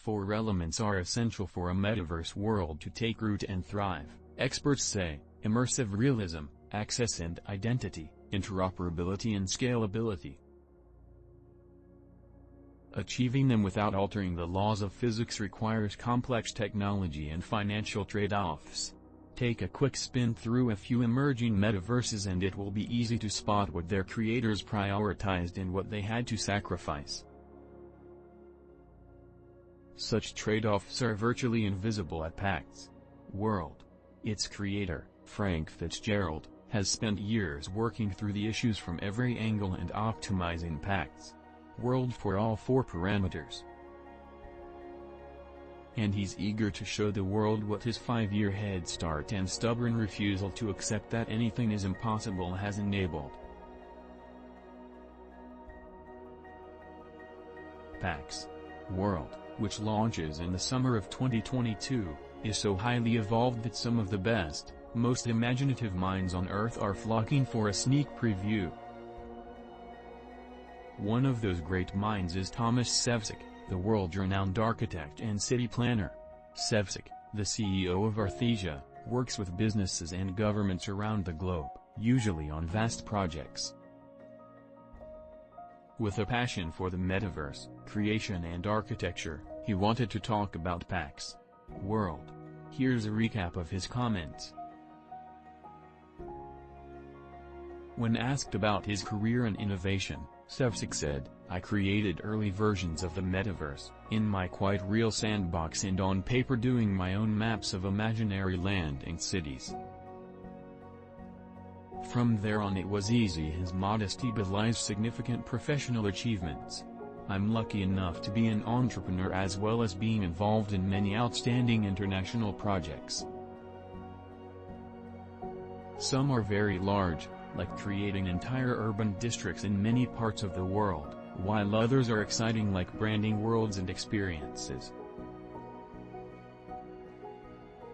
4 elements are essential for a metaverse world to take root and thrive. Experts say: immersive realism, access and identity, interoperability and scalability. Achieving them without altering the laws of physics requires complex technology and financial trade-offs. Take a quick spin through a few emerging metaverses and it will be easy to spot what their creators prioritized and what they had to sacrifice. Such trade-offs are virtually invisible at Pax.world. Its creator, Frank Fitzgerald, has spent years working through the issues from every angle and optimizing Pax.world for all 4 parameters. And he's eager to show the world what his 5-year head start and stubborn refusal to accept that anything is impossible has enabled. Pax.world, which launches in the summer of 2022, is so highly evolved that some of the best, most imaginative minds on Earth are flocking for a sneak preview. One of those great minds is Thomas Sevcik, the world-renowned architect and city planner. Sevcik, the CEO of Arthesia, works with businesses and governments around the globe, usually on vast projects. With a passion for the metaverse, creation and architecture, he wanted to talk about Pax.world. Here's a recap of his comments. When asked about his career in innovation, Sevcik said, "I created early versions of the metaverse, in my quite real sandbox and on paper doing my own maps of imaginary land and cities. From there on it was easy." His modesty belies significant professional achievements. "I'm lucky enough to be an entrepreneur as well as being involved in many outstanding international projects. Some are very large, like creating entire urban districts in many parts of the world, while others are exciting like branding worlds and experiences.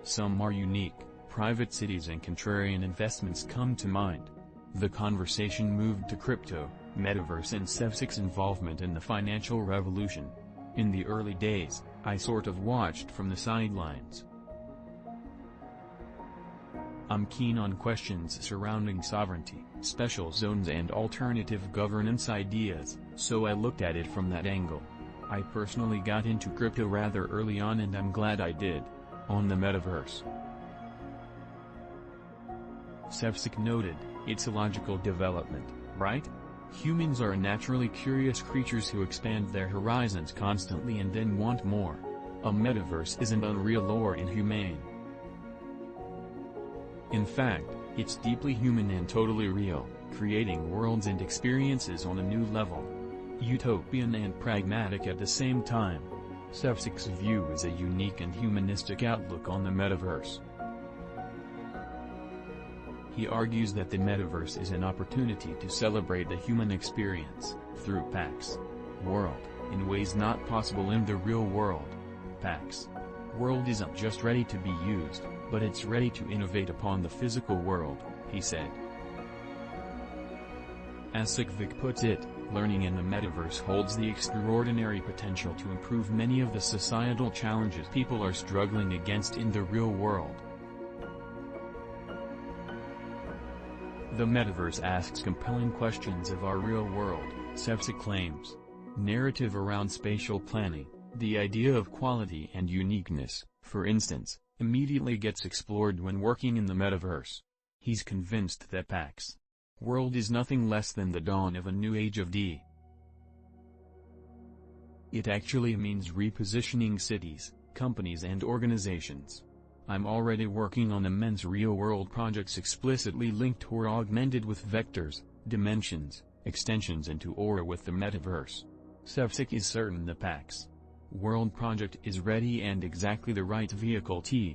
Some are unique, private cities and contrarian investments come to mind." The conversation moved to crypto, metaverse and Sevcik's involvement in the financial revolution. "In the early days, I sort of watched from the sidelines. I'm keen on questions surrounding sovereignty, special zones and alternative governance ideas, so I looked at it from that angle. I personally got into crypto rather early on and I'm glad I did." On the metaverse, Sevcik noted, "It's a logical development, right? Humans are naturally curious creatures who expand their horizons constantly and then want more. A metaverse isn't unreal or inhumane. In fact, it's deeply human and totally real, creating worlds and experiences on a new level. Utopian and pragmatic at the same time." Sevcik's view is a unique and humanistic outlook on the metaverse. He argues that the metaverse is an opportunity to celebrate the human experience, through Pax.world, in ways not possible in the real world. Pax.world isn't just ready to be used, but it's ready to innovate upon the physical world, he said. As Secvik puts it, learning in the metaverse holds the extraordinary potential to improve many of the societal challenges people are struggling against in the real world. The metaverse asks compelling questions of our real world, Sevcik claims. Narrative around spatial planning, the idea of quality and uniqueness, for instance, immediately gets explored when working in the metaverse. He's convinced that Pax.world is nothing less than the dawn of a new age of D. It actually means repositioning cities, companies and organizations. "I'm already working on immense real-world projects explicitly linked or augmented with vectors, dimensions, extensions into or with the metaverse." Sevcik is certain the Pax.world project is ready and exactly the right vehicle to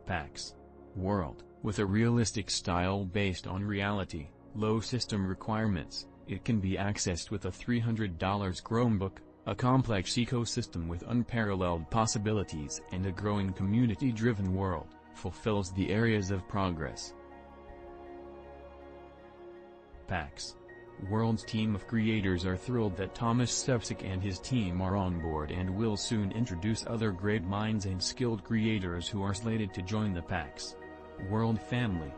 Pax.world, with a realistic style based on reality, low system requirements. It can be accessed with a $300 Chromebook, a complex ecosystem with unparalleled possibilities and a growing community-driven world, fulfills the areas of progress. Pax. World's team of creators are thrilled that Thomas Sevcik and his team are on board and will soon introduce other great minds and skilled creators who are slated to join the Pax.world family.